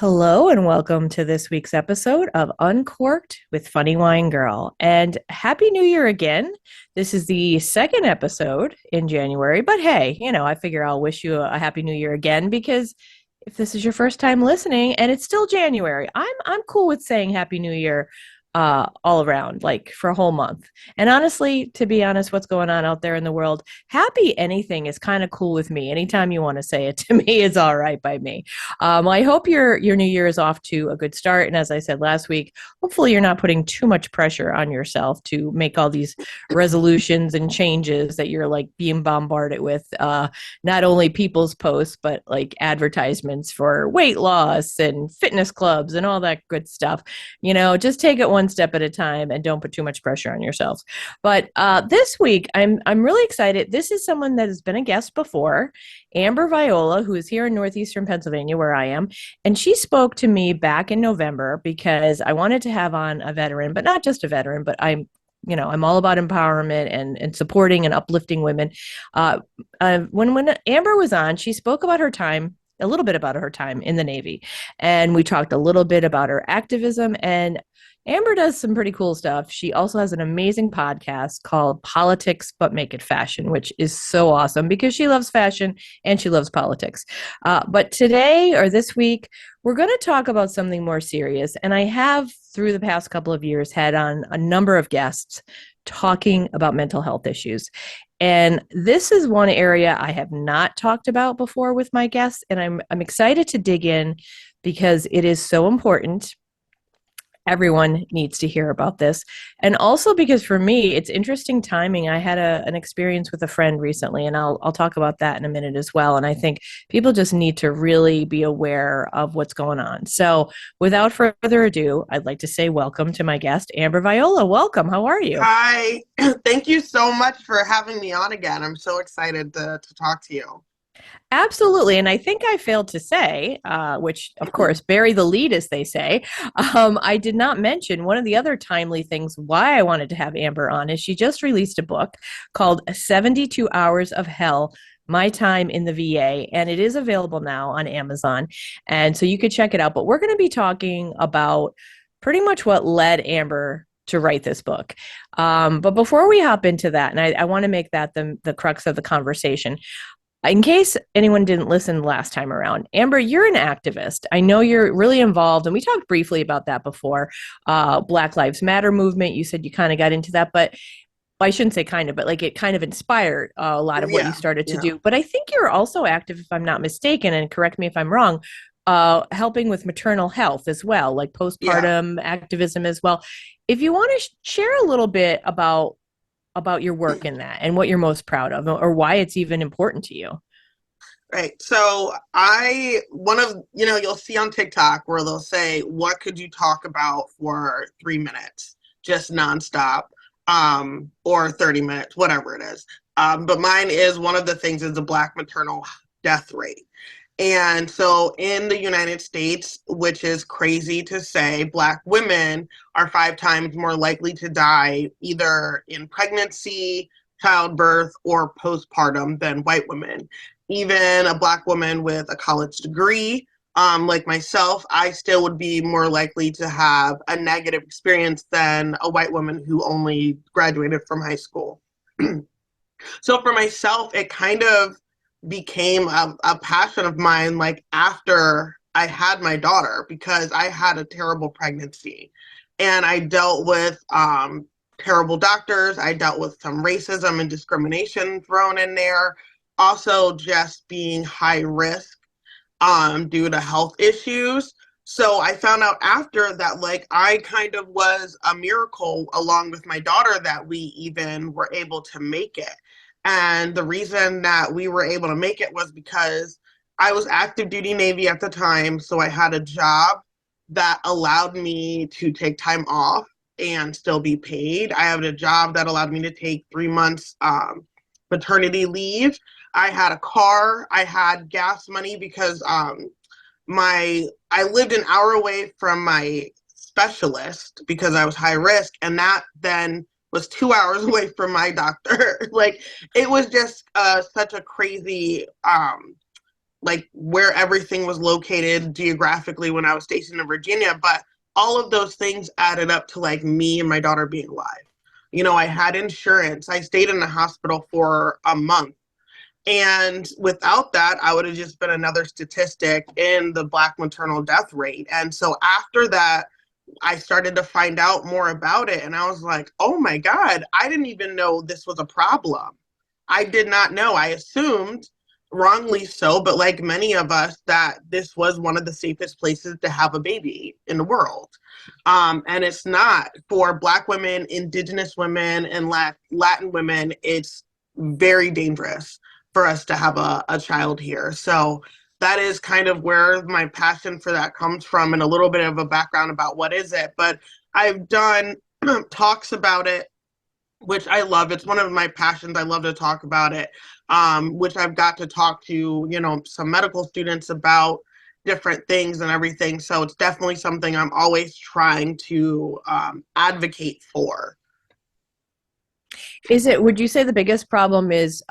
Hello and welcome to this week's episode of Uncorked with Funny Wine Girl. And Happy New Year again. This is the second episode in January, but hey, I figure I'll wish you a Happy New Year again because if this is your first time listening and it's still January, I'm cool with saying Happy New Year all around, like for a whole month. And honestly, to be honest, what's going on out there in the world, happy anything is kind of cool with me. Anytime you want to say it to me is all right by me. I hope your new year is off to a good start. And as I said last week, hopefully you're not putting too much pressure on yourself to make all these resolutions and changes that you're like being bombarded with. Not only people's posts, but like advertisements for weight loss and fitness clubs and all that good stuff. Just take it one step at a time and don't put too much pressure on yourself. But this week, I'm really excited. This is someone that has been a guest before, Amber Viola, who is here in northeastern Pennsylvania, where I am, and she spoke to me back in November because I wanted to have on a veteran, but not just a veteran, but I'm all about empowerment and supporting and uplifting women. When Amber was on, she spoke about her time, a little bit about her time in the Navy, and we talked a little bit about her activism. And Amber does some pretty cool stuff. She also has an amazing podcast called Politics But Make It Fashion, which is so awesome because she loves fashion and she loves politics. But today or this week, we're going to talk about something more serious. And I have, through the past couple of years, had on a number of guests talking about mental health issues. And this is one area I have not talked about before with my guests. And I'm excited to dig in because it is so important. Everyone needs to hear about this. And also because for me, it's interesting timing. I had an experience with a friend recently, and I'll talk about that in a minute as well. And I think people just need to really be aware of what's going on. So without further ado, I'd like to say welcome to my guest, Amber Viola. Welcome. How are you? Hi. Thank you so much for having me on again. I'm so excited to talk to you. Absolutely. And I think I failed to say, which of course, bury the lead, as they say. I did not mention one of the other timely things why I wanted to have Amber on is she just released a book called 72 Hours of Hell, My Time in the VA, and it is available now on Amazon. And so you could check it out. But we're going to be talking about pretty much what led Amber to write this book. But before we hop into that, and I want to make that the crux of the conversation, in case anyone didn't listen last time around, Amber, you're an activist. I know you're really involved, and we talked briefly about that before. Black Lives Matter movement, you said you kind of got into that, but I shouldn't say kind of, but like it kind of inspired a lot of what you Yeah, started to yeah, do. But I think you're also active, if I'm not mistaken, and correct me if I'm wrong, helping with maternal health as well, like yeah. postpartum activism as well. If you want to share a little bit about your work in that and what you're most proud of or why it's even important to you. Right. So you'll see on TikTok where they'll say, what could you talk about for 3 minutes, just nonstop, or 30 minutes, whatever it is. But mine is one of the things is the Black maternal death rate. And so in the United States, which is crazy to say, Black women are 5 times more likely to die either in pregnancy, childbirth, or postpartum than white women. Even a Black woman with a college degree, like myself, I still would be more likely to have a negative experience than a white woman who only graduated from high school. So for myself, it kind of became a passion of mine like after I had my daughter because I had a terrible pregnancy and I dealt with terrible doctors. I dealt with some racism and discrimination thrown in there. Also just being high risk due to health issues. So I found out after that, like, I kind of was a miracle along with my daughter that we even were able to make it. And the reason that we were able to make it was because I was active duty Navy at the time. So I had a job that allowed me to take time off and still be paid. I had a job that allowed me to take 3 months maternity leave. I had a car. I had gas money because I lived an hour away from my specialist because I was high risk, and that then was 2 hours away from my doctor. Like, it was just such a crazy like where everything was located geographically when I was stationed in Virginia, but all of those things added up to like me and my daughter being alive. You know, I had insurance. I stayed in the hospital for a month. And without that, I would have just been another statistic in the Black maternal death rate. And so after that, I started to find out more about it. And I was like, oh my God, I didn't even know this was a problem. I did not know. I assumed, wrongly so, but like many of us, that this was one of the safest places to have a baby in the world. And it's not. For Black women, Indigenous women, and Latin women, it's very dangerous for us to have a child here. So that is kind of where my passion for that comes from, and a little bit of a background about what is it. But I've done talks about it, which I love. It's one of my passions. I love to talk about it, which I've got to talk to, you know, some medical students about different things and everything. So it's definitely something I'm always trying to advocate for. Would you say the biggest problem is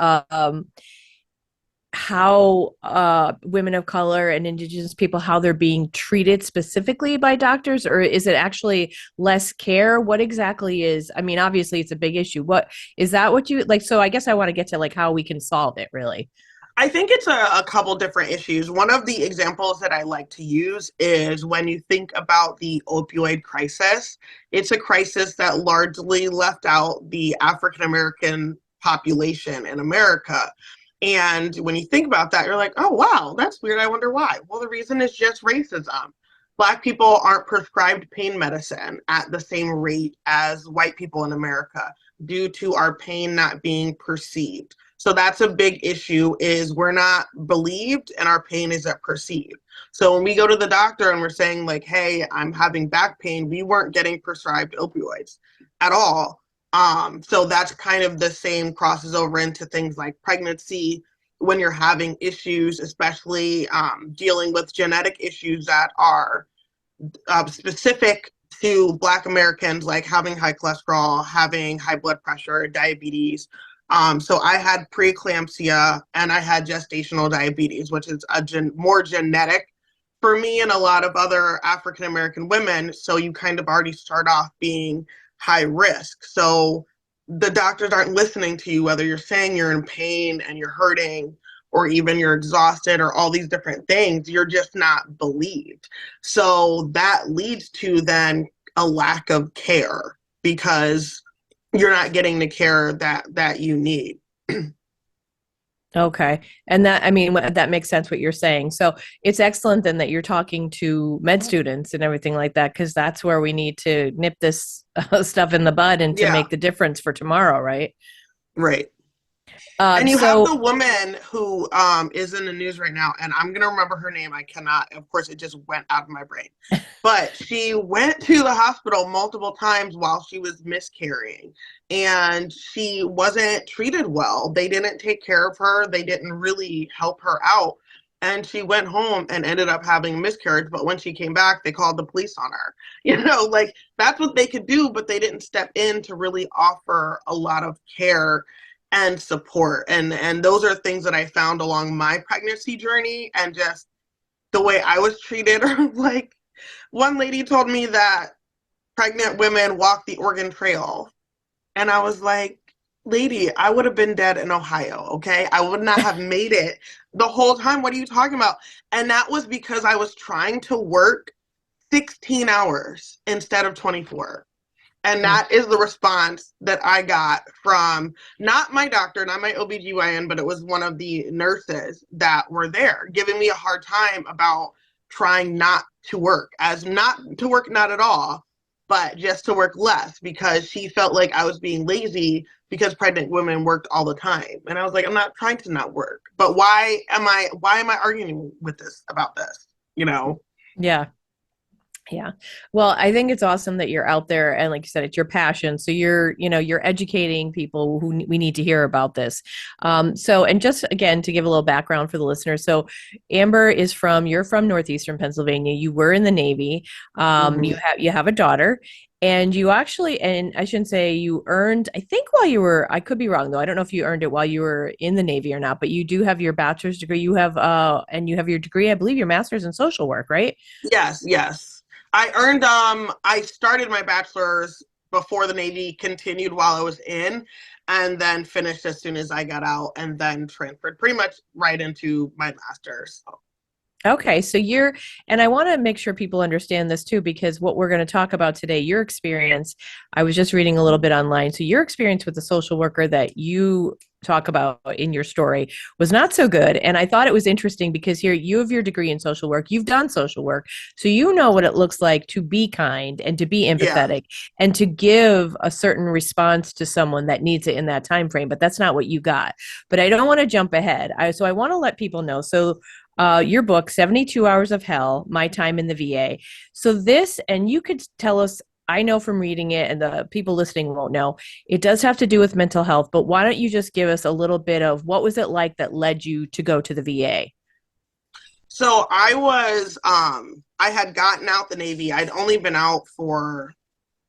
how women of color and indigenous people, how they're being treated specifically by doctors, or is it actually less care? What exactly is, I mean, obviously it's a big issue. What is that, what you like? So I guess I want to get to like how we can solve it, really. I think it's a couple different issues. One of the examples that I like to use is when you think about the opioid crisis. It's a crisis that largely left out the African American population in America. And when you think about that, you're like, oh, wow, that's weird. I wonder why. Well, the reason is just racism. Black people aren't prescribed pain medicine at the same rate as white people in America due to our pain not being perceived. So that's a big issue, is we're not believed and our pain isn't perceived. So when we go to the doctor and we're saying like, hey, I'm having back pain, we weren't getting prescribed opioids at all. So that's kind of the same, crosses over into things like pregnancy, when you're having issues, especially dealing with genetic issues that are specific to Black Americans, like having high cholesterol, having high blood pressure, diabetes. So I had preeclampsia and I had gestational diabetes, which is more genetic for me and a lot of other African American women. So you kind of already start off being high risk. So the doctors aren't listening to you, whether you're saying you're in pain and you're hurting, or even you're exhausted, or all these different things. You're just not believed. So that leads to then a lack of care, because you're not getting the care that you need. Okay. And that, I mean, that makes sense what you're saying. So it's excellent then that you're talking to med students and everything like that, because that's where we need to nip this stuff in the bud and to Yeah, make the difference for tomorrow, right? right. And you have So the woman who is in the news right now, and I'm gonna remember her name. I cannot, of course, it just went out of my brain. But she went to the hospital multiple times while she was miscarrying, and she wasn't treated well. They didn't take care of her. They didn't really help her out. And she went home and ended up having a miscarriage. But when she came back, they called the police on her. You know, like that's what they could do, but they didn't step in to really offer a lot of care and support. And those are things that I found along my pregnancy journey, and just the way I was treated. Like one lady told me that pregnant women walk the Oregon Trail. And I was like, lady, I would have been dead in Ohio, okay? I would not have made it the whole time. What are you talking about? And that was because I was trying to work 16 hours instead of 24. And that is the response that I got from not my doctor, not my OBGYN, but it was one of the nurses that were there giving me a hard time about trying not to work, as not to work, not at all, but just to work less, because she felt like I was being lazy because pregnant women worked all the time. And I was like, I'm not trying to not work, but why am I arguing with this about this? You know? yeah. Yeah. Well, I think it's awesome that you're out there and like you said, it's your passion. So you're educating people who we need to hear about this. So, and just again, to give a little background for the listeners. So Amber you're from Northeastern Pennsylvania. You were in the Navy. Mm-hmm. You have a daughter, And you actually, and I shouldn't say you earned, I think while you were, I could be wrong though. I don't know if you earned it while you were in the Navy or not, but you do have your bachelor's degree. You have, and you have your degree, I believe your master's in social work, right? Yes, yes. I started my bachelor's before the Navy, continued while I was in, and then finished as soon as I got out, and then transferred pretty much right into my master's. Okay, so you're, and I want to make sure people understand this too, because what we're going to talk about today, your experience, I was just reading a little bit online. So your experience with the social worker that you talk about in your story was not so good. And I thought it was interesting because here you have your degree in social work, you've done social work, so you know what it looks like to be kind and to be Yeah. empathetic and to give a certain response to someone that needs it in that time frame. But that's not what you got. But I don't want to jump ahead. So I want to let people know. So your book, 72 Hours of Hell, My Time in the VA. So this, and you could tell us, I know from reading it, and the people listening won't know, it does have to do with mental health, but why don't you just give us a little bit of what was it like that led you to go to the VA? So I had gotten out the Navy. I'd only been out for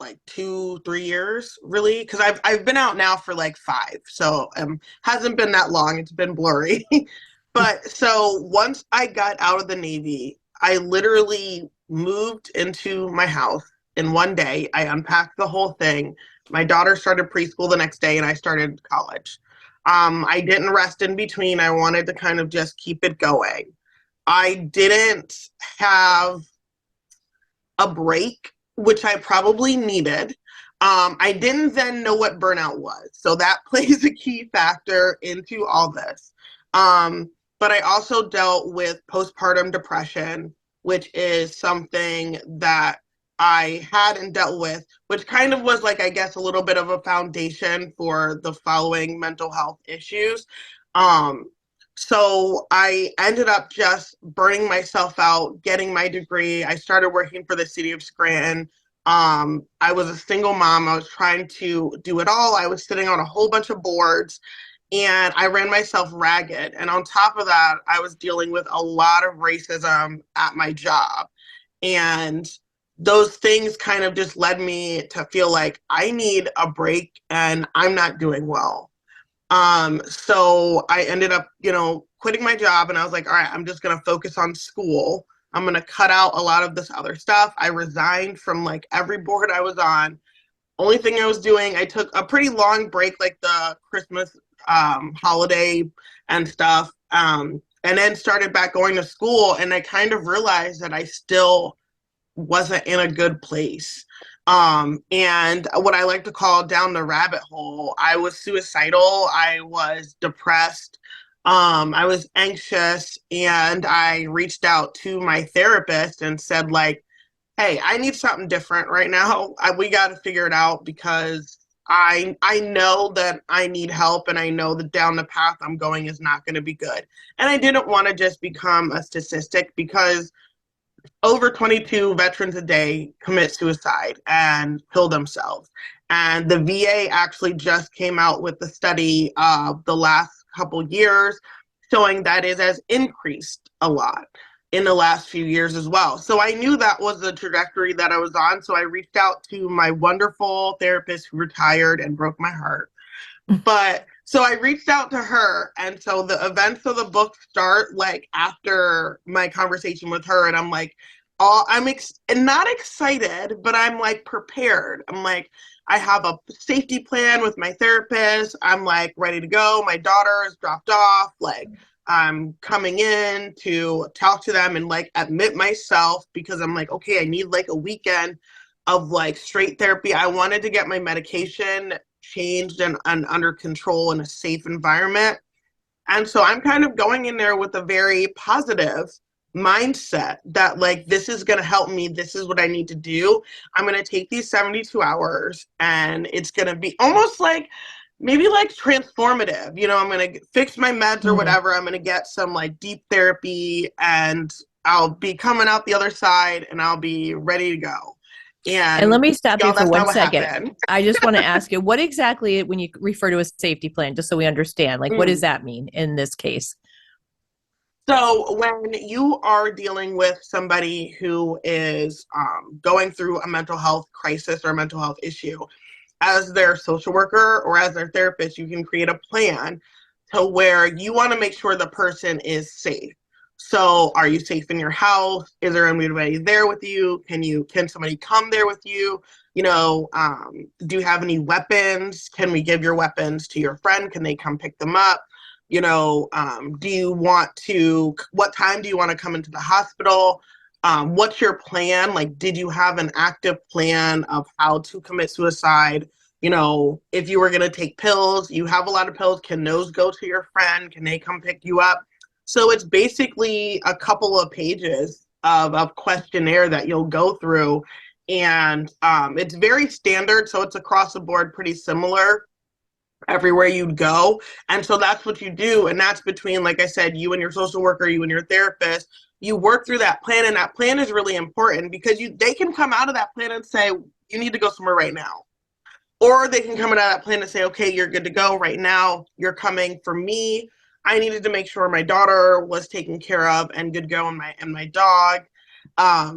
like 2, 3 years, really, because I've been out now for like 5. So hasn't been that long. It's been blurry. But so once I got out of the Navy, I literally moved into my house in one day. I unpacked the whole thing. My daughter started preschool the next day, and I started college. I didn't rest in between. I wanted to kind of just keep it going. I didn't have a break, which I probably needed. I didn't then know what burnout was. So that plays a key factor into all this. But I also dealt with postpartum depression, which is something that I hadn't dealt with, which kind of was like, I guess, a little bit of a foundation for the following mental health issues. Um, so I ended up just burning myself out, getting my degree. I started working for the city of Scranton. I was a single mom. I was trying to do it all. I was sitting on a whole bunch of boards, and I ran myself ragged. And on top of that, I was dealing with a lot of racism at my job. And those things kind of just led me to feel like I need a break and I'm not doing well. So I ended up, quitting my job, and I was like, all right, I'm just going to focus on school. I'm going to cut out a lot of this other stuff. I resigned from like every board I was on. Only thing I was doing, I took a pretty long break, like the Christmas holiday and stuff. And then started back going to school, and I kind of realized that I still wasn't in a good place. And what I like to call down the rabbit hole, I was suicidal, I was depressed, I was anxious, and I reached out to my therapist and said, like, hey, I need something different right now. We got to figure it out because I know that I need help, and I know that down the path I'm going is not going to be good. And I didn't want to just become a statistic, because over 22 veterans a day commit suicide and kill themselves. And the VA actually just came out with the study the last couple years showing that it has increased a lot in the last few years as well. So I knew that was the trajectory that I was on. So I reached out to my wonderful therapist who retired and broke my heart. But so I reached out to her, and so the events of the book start like after my conversation with her, and I'm like, oh, and not excited, but I'm like prepared. I'm like, I have a safety plan with my therapist. I'm like ready to go. My daughter is dropped off. Like, I'm coming in to talk to them and like admit myself, because I'm like, okay, I need like a weekend of like straight therapy. I wanted to get my medication changed and under control in a safe environment. And so I'm kind of going in there with a very positive mindset that like, this is going to help me. This is what I need to do. I'm going to take these 72 hours, and it's going to be almost like maybe like transformative. I'm going to fix my meds or Mm. whatever. I'm going to get some like deep therapy, and I'll be coming out the other side, and I'll be ready to go. And let And me stop you y'all, for that's one not what second. happened. I just want to ask you, what exactly, when you refer to a safety plan, just so we understand, like, what does Mm. that mean in this case? So when you are dealing with somebody who is going through a mental health crisis or a mental health issue, as their social worker or as their therapist, you can create a plan to where you want to make sure the person is safe. So are you safe in your house? Is there anybody there with you? Can somebody come there with you? Do you have any weapons? Can we give your weapons to your friend? Can they come pick them up? Do you want to, what time do you want to come into the hospital? What's your plan? Like, did you have an active plan of how to commit suicide? If you were going to take pills, you have a lot of pills. Can those go to your friend? Can they come pick you up? So it's basically a couple of pages of questionnaire that you'll go through. And it's very standard. So it's across the board, pretty similar everywhere you'd go. And so that's what you do. And that's between, like I said, you and your social worker, you and your therapist. You work through that plan, and that plan is really important because they can come out of that plan and say, you need to go somewhere right now. Or they can come out of that plan and say, okay, you're good to go right now. You're coming for me. I needed to make sure my daughter was taken care of and good to go, and my dog.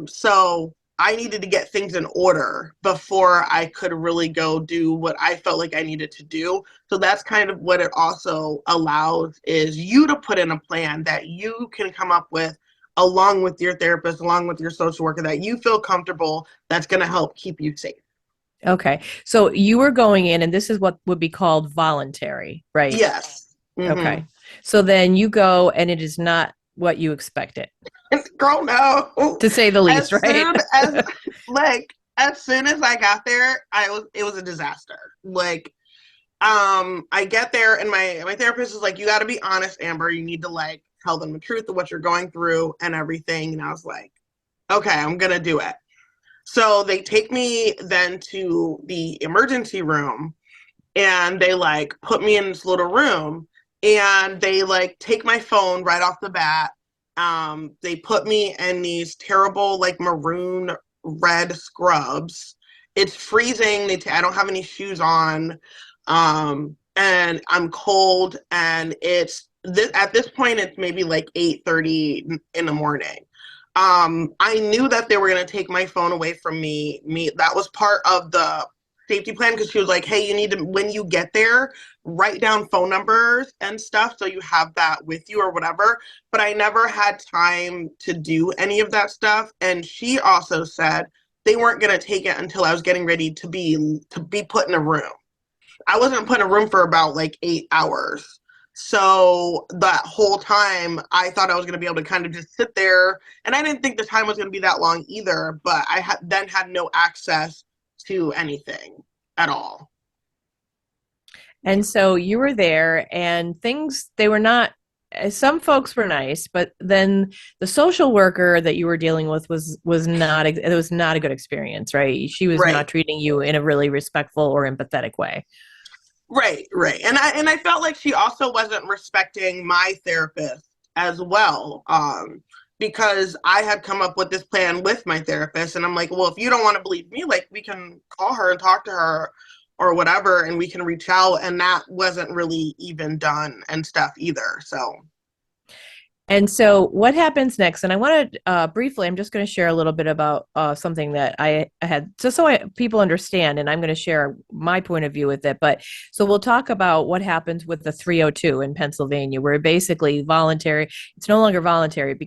So I needed to get things in order before I could really go do what I felt like I needed to do. So that's kind of what it also allows, is you to put in a plan that you can come up with along with your therapist, along with your social worker, that you feel comfortable, that's going to help keep you safe. Okay. So you were going in, and this is what would be called voluntary, right? Yes. Mm-hmm. Okay. So then you go, and it is not what you expected, Girl, no. to say the least, As right? soon as as soon as I got there, it was a disaster. I get there, and my therapist is like, you got to be honest, Amber. You need to tell them the truth of what you're going through and everything. And I was like, okay, I'm gonna do it. So they take me then to the emergency room, and they put me in this little room, and they take my phone right off the bat. They put me in these terrible maroon red scrubs. It's freezing. I don't have any shoes on, and I'm cold. And at this point it's maybe 8:30 in the morning. I knew that they were going to take my phone away from me. That was part of the safety plan, because she was like, hey, you need to, when you get there, write down phone numbers and stuff so you have that with you or whatever. But I never had time to do any of that stuff. And she also said they weren't going to take it until I was getting ready to be put in a room. I wasn't put in a room for about 8 hours. So that whole time, I thought I was going to be able to kind of just sit there. And I didn't think the time was going to be that long either, but I had no access to anything at all. And so you were there, and they were not, some folks were nice, but then the social worker that you were dealing with was not, it was not a good experience, right? She was Right. not treating you in a really respectful or empathetic way. Right. And I felt like she also wasn't respecting my therapist as well. Because I had come up with this plan with my therapist, and I'm like, well, if you don't want to believe me, we can call her and talk to her or whatever, and we can reach out. And that wasn't really even done and stuff either. So And so what happens next? And I want to briefly, I'm just going to share a little bit about something that I had, just so people understand, and I'm going to share my point of view with it. But so we'll talk about what happens with the 302 in Pennsylvania, where basically voluntary, it's no longer voluntary, it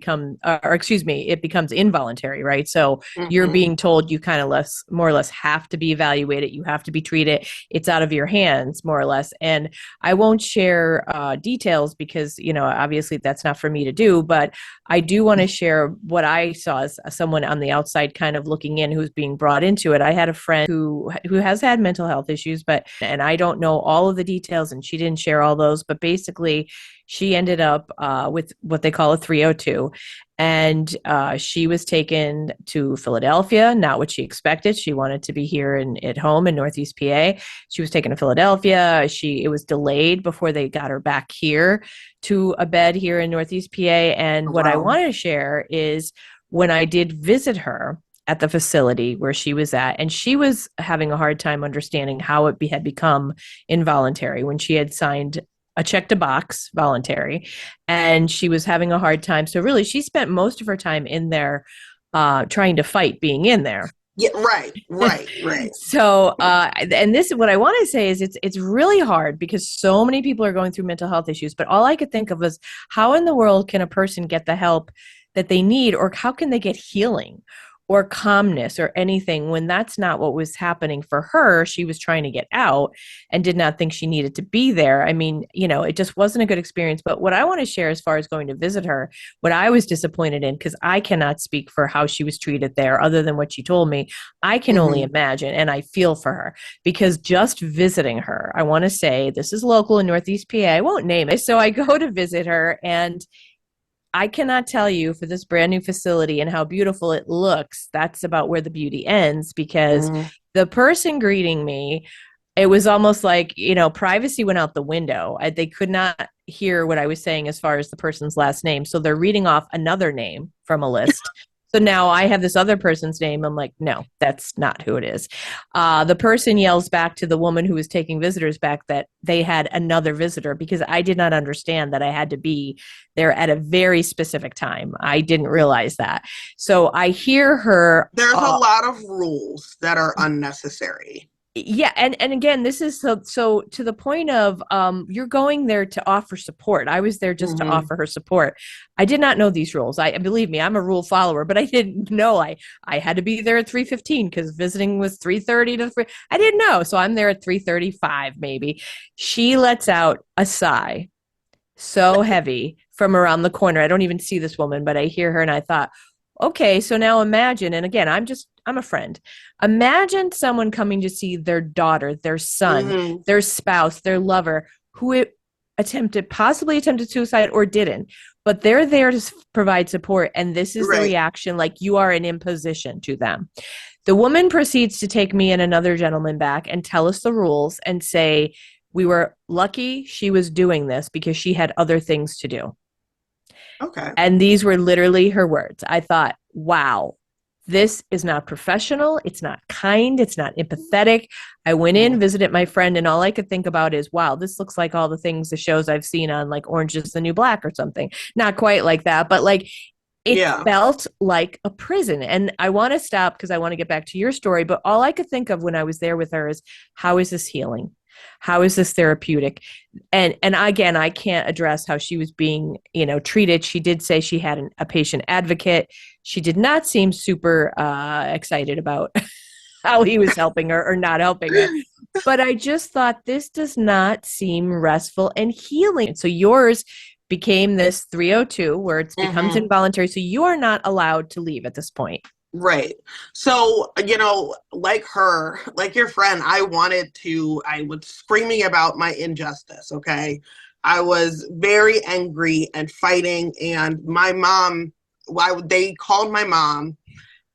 becomes involuntary, right? So you're being told you kind of more or less have to be evaluated, you have to be treated, it's out of your hands, more or less. And I won't share details because, obviously that's not for me to do, but I do want to share what I saw as someone on the outside kind of looking in who's being brought into it. I had a friend who has had mental health issues, and I don't know all of the details, and she didn't share all those, but basically she ended up with what they call a 302. And she was taken to Philadelphia, not what she expected. She wanted to be here at home in Northeast PA. She was taken to Philadelphia. It was delayed before they got her back here to a bed here in Northeast PA. And what I want to share is when I did visit her at the facility where she was at, and she was having a hard time understanding how it had become involuntary when she had signed a check to box voluntary, and she was having a hard time. So really, she spent most of her time in there trying to fight being in there. Yeah, right. So and this what I want to say is it's really hard because so many people are going through mental health issues, but all I could think of was how in the world can a person get the help that they need, or how can they get healing or calmness or anything when that's not what was happening for her. She was trying to get out and did not think she needed to be there. I mean, it just wasn't a good experience. But what I want to share as far as going to visit her, what I was disappointed in, because I cannot speak for how she was treated there other than what she told me. I can only Mm-hmm. imagine, and I feel for her because just visiting her, I want to say this is local in Northeast PA. I won't name it. So I go to visit her, and I cannot tell you for this brand new facility and how beautiful it looks. That's about where the beauty ends because Mm-hmm. the person greeting me, it was almost like, privacy went out the window. They could not hear what I was saying as far as the person's last name. So they're reading off another name from a list. So now I have this other person's name. I'm like, no, that's not who it is. The person yells back to the woman who was taking visitors back that they had another visitor because I did not understand that I had to be there at a very specific time. I didn't realize that. So I hear her. There's a lot of rules that are unnecessary. Yeah, and again, this is so to the point of you're going there to offer support. I was there just to Mm-hmm. offer her support. I did not know these rules. I believe me, I'm a rule follower, but I didn't know I had to be there at 3:15 because visiting was 3:30 to 3. I didn't know, so I'm there at 3:35 maybe. She lets out a sigh so heavy from around the corner. I don't even see this woman, but I hear her and I thought, okay, so now imagine, and again, I'm a friend. Imagine someone coming to see their daughter, their son, Mm-hmm. their spouse, their lover, who possibly attempted suicide or didn't, but they're there to provide support. And this is the Right. reaction, like you are an imposition to them. The woman proceeds to take me and another gentleman back and tell us the rules and say, we were lucky she was doing this because she had other things to do. Okay. And these were literally her words. I thought, wow, this is not professional. It's not kind. It's not empathetic. I went in, Mm-hmm. visited my friend, and all I could think about is, wow, this looks like all the things, the shows I've seen on like Orange is the New Black or something. Not quite like that, but like it Yeah. felt like a prison. And I want to stop because I want to get back to your story. But all I could think of when I was there with her is, how is this healing? How is this therapeutic? And again, I can't address how she was being, treated. She did say she had a patient advocate. She did not seem super excited about how he was helping her or not helping her. But I just thought this does not seem restful and healing. So yours became this 302 where it becomes Mm-hmm. involuntary. So you are not allowed to leave at this point. Right. So, like her, like your friend, I was screaming about my injustice. Okay. I was very angry and fighting. And my mom, they called my mom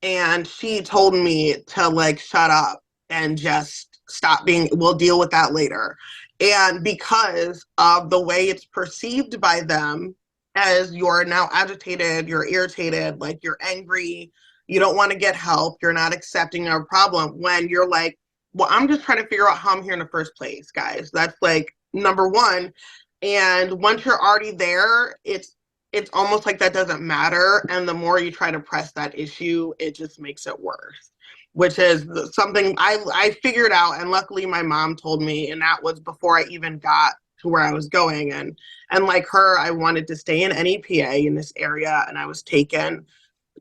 and she told me to like shut up and just stop we'll deal with that later. And because of the way it's perceived by them, as you're now agitated, you're irritated, like you're angry, you don't want to get help, you're not accepting our problem, when you're like, well, I'm just trying to figure out how I'm here in the first place, guys. That's like number one. And once you're already there, it's almost like that doesn't matter. And the more you try to press that issue, it just makes it worse, which is something I figured out. And luckily my mom told me, and that was before I even got to where I was going. And like her, I wanted to stay in NEPA in this area, and I was taken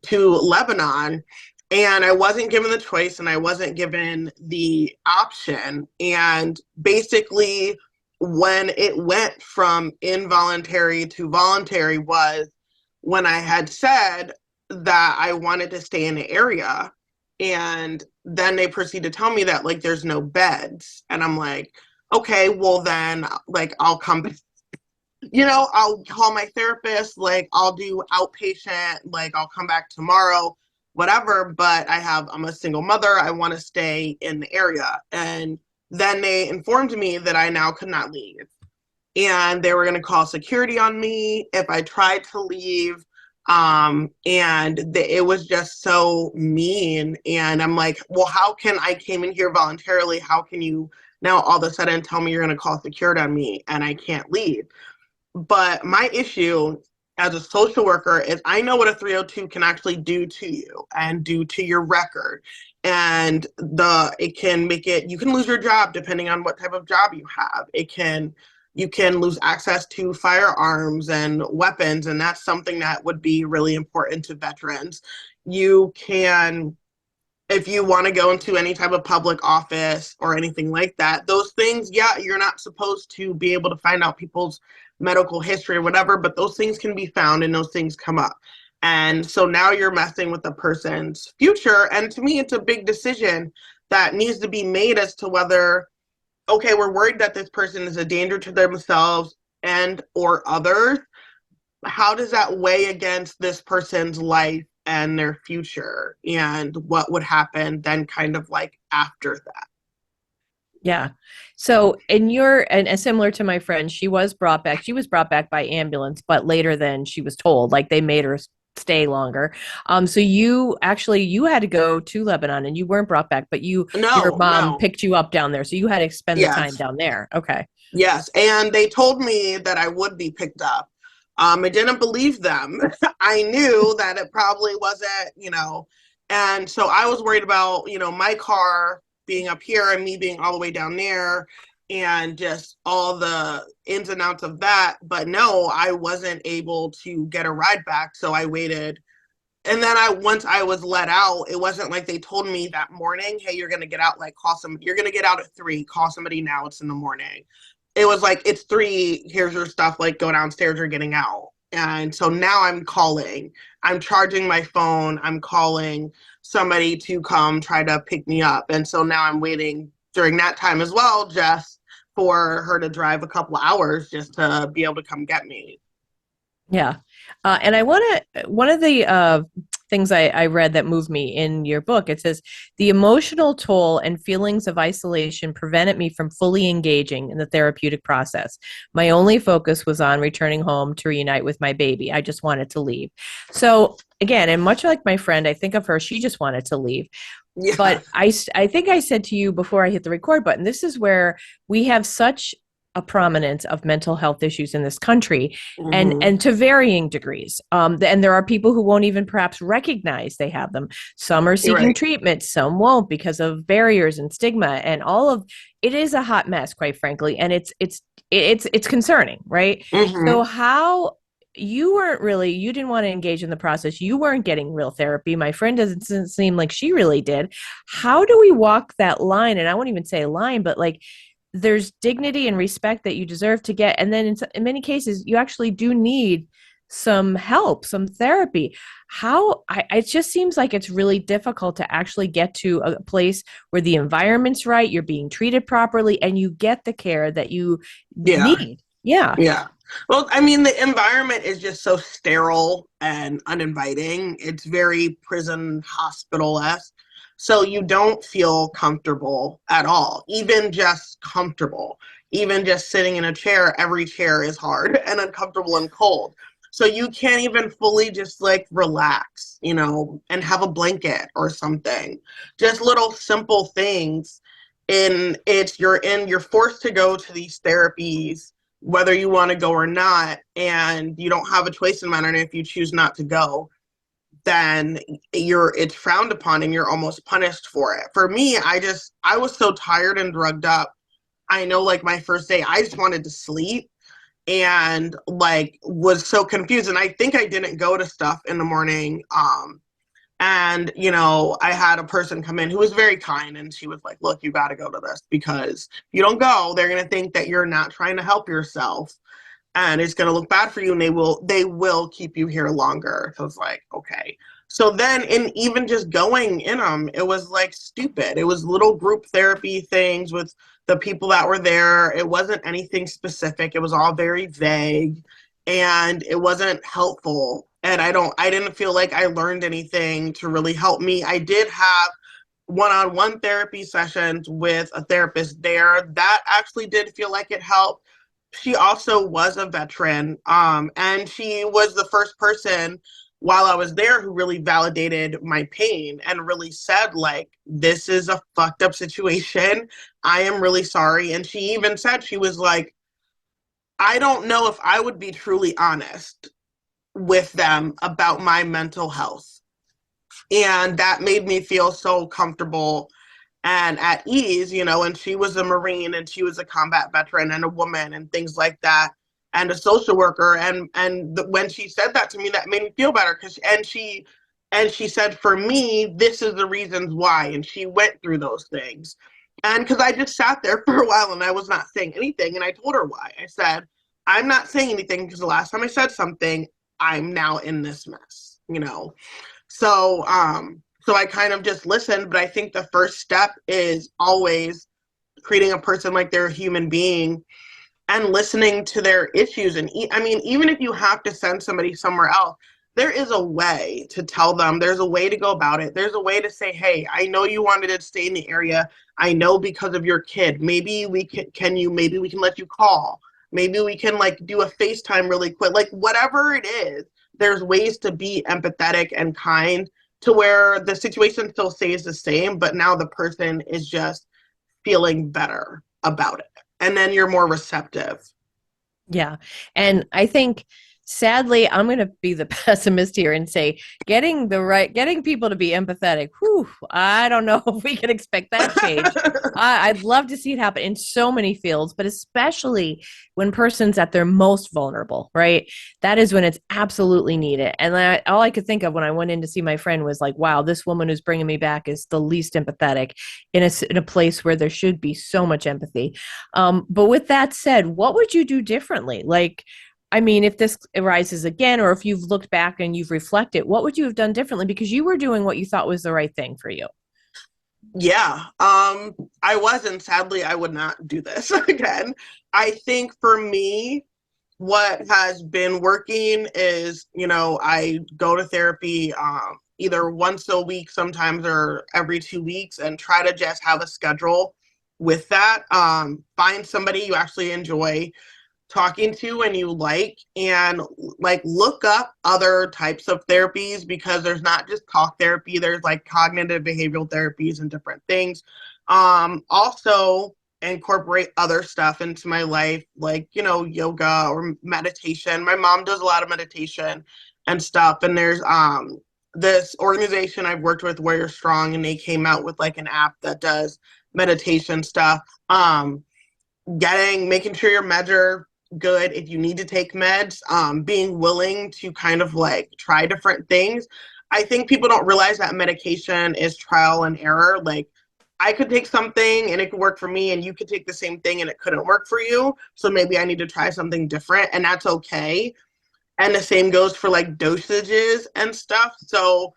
to Lebanon, and I wasn't given the choice and I wasn't given the option. And basically, when it went from involuntary to voluntary was when I had said that I wanted to stay in the area. And then they proceed to tell me that like there's no beds. And I'm like, okay, well then like I'll come I'll call my therapist, like I'll do outpatient, like I'll come back tomorrow, whatever. But I'm a single mother. I want to stay in the area. And then they informed me that I now could not leave. And they were going to call security on me if I tried to leave. It was just so mean. And I'm like, well, how can I came in here voluntarily? How can you now all of a sudden tell me you're going to call security on me and I can't leave. But my issue as a social worker is I know what a 302 can actually do to you and do to your record. And it can make it, you can lose your job depending on what type of job you have. You can lose access to firearms and weapons, and that's something that would be really important to veterans. You can, if you want to go into any type of public office or anything like that, those things, yeah, you're not supposed to be able to find out people's medical history or whatever, but those things can be found and those things come up. And so now you're messing with the person's future. And to me, it's a big decision that needs to be made as to whether, okay, we're worried that this person is a danger to themselves and or others. How does that weigh against this person's life and their future, and what would happen then kind of like after that? Yeah. So, and similar to my friend, she was brought back. She was brought back by ambulance, but later than she was told, like they made her stay longer. So you had to go to Lebanon and you weren't brought back, but your No, mom no. picked you up down there. So you had to spend the time Yes. down there. Okay. Yes, and they told me that I would be picked up. I didn't believe them. I knew that it probably wasn't, and so I was worried about, my car being up here and me being all the way down there and just all the ins and outs of that. But no, I wasn't able to get a ride back, so I waited. And then once I was let out, it wasn't like they told me that morning, hey, you're gonna get out, like you're gonna get out at 3, call somebody now, it's in the morning. It was like, it's 3, here's your stuff, like go downstairs, you're getting out. And so now I'm charging my phone, I'm calling somebody to come try to pick me up. And so now I'm waiting during that time as well, just for her to drive a couple of hours just to be able to come get me. Yeah. And one of the things I read that moved me in your book, it says, the emotional toll and feelings of isolation prevented me from fully engaging in the therapeutic process. My only focus was on returning home to reunite with my baby. I just wanted to leave. So, again, and much like my friend, I think of her, she just wanted to leave. Yeah. But I think I said to you before I hit the record button, this is where we have such a prominence of mental health issues in this country, Mm-hmm. and to varying degrees. And there are people who won't even perhaps recognize they have them. Some are You're seeking right. treatment, some won't because of barriers and stigma, and all of it is a hot mess, quite frankly, and it's concerning, right? So Mm-hmm. how you didn't want to engage in the process, you weren't getting real therapy, my friend doesn't seem like she really did. How do we walk that line? And I won't even say a line, but like there's dignity and respect that you deserve to get, and then in many cases you actually do need some help, some therapy. It just seems like it's really difficult to actually get to a place where the environment's right, you're being treated properly, and you get the care that you Yeah. need. Yeah. Yeah. Well, I mean, the environment is just so sterile and uninviting. It's very prison hospital-esque. So you don't feel comfortable at all, even just comfortable. Even just sitting in a chair, every chair is hard and uncomfortable and cold. So you can't even fully just like relax, and have a blanket or something. Just little simple things. You're forced to go to these therapies whether you want to go or not, and you don't have a choice in the matter. And if you choose not to go, then it's frowned upon and you're almost punished for it. For me, I was so tired and drugged up. I know, like my first day, I just wanted to sleep and like was so confused. And I think I didn't go to stuff in the morning. And, I had a person come in who was very kind, and she was like, look, you got to go to this because if you don't go, they're going to think that you're not trying to help yourself and it's going to look bad for you, and they will keep you here longer. So it's like, okay. So then in even just going in them, it was like stupid. It was little group therapy things with the people that were there. It wasn't anything specific. It was all very vague and it wasn't helpful. And I didn't feel like I learned anything to really help me. I did have one-on-one therapy sessions with a therapist there. That actually did feel like it helped. She also was a veteran, and she was the first person while I was there who really validated my pain and really said, like, this is a fucked up situation. I am really sorry. And she even said, she was like, I don't know if I would be truly honest with them about my mental health. And that made me feel so comfortable and at ease, you know, and she was a Marine and she was a combat veteran and a woman and things like that and a social worker. When she said that to me, that made me feel better because and she said, for me, this is the reasons why. And she went through those things. And because I just sat there for a while and I was not saying anything. And I told her why. I said, I'm not saying anything because the last time I said something, I'm now in this mess, you know? So I kind of just listened, but I think the first step is always treating a person like they're a human being and listening to their issues. And I mean, even if you have to send somebody somewhere else, there is a way to tell them, there's a way to go about it. There's a way to say, hey, I know you wanted to stay in the area. I know because of your kid. Maybe we maybe we can let you call. Maybe we can like do a FaceTime really quick. Like whatever it is, there's ways to be empathetic and kind to where the situation still stays the same, but now the person is just feeling better about it. And then you're more receptive. Yeah. And I think sadly, I'm going to be the pessimist here and say getting people to be empathetic. Whew, I don't know if we can expect that change. I'd love to see it happen in so many fields, but especially when person's at their most vulnerable, right? That is when it's absolutely needed. And all I could think of when I went in to see my friend was like, wow, this woman who's bringing me back is the least empathetic in a place where there should be so much empathy. But with that said, what would you do differently? Like, I mean, if this arises again, or if you've looked back and you've reflected, what would you have done differently? Because you were doing what you thought was the right thing for you. Yeah, I was, and sadly, I would not do this again. I think for me, what has been working is, you know, I go to therapy either once a week, sometimes, or every 2 weeks, and try to just have a schedule with that. Find somebody you actually enjoy talking to and you like, and like look up other types of therapies because there's not just talk therapy, there's like cognitive behavioral therapies and different things. Also incorporate other stuff into my life, like, you know, yoga or meditation. My mom does a lot of meditation and stuff, and there's this organization I've worked with, Warrior Strong, and they came out with like an app that does meditation stuff. Making sure your meds are good. If you need to take meds, being willing to kind of like try different things. I think people don't realize that medication is trial and error. Like I could take something and it could work for me, and you could take the same thing and it couldn't work for you. So maybe I need to try something different, and that's okay. And the same goes for like dosages and stuff. So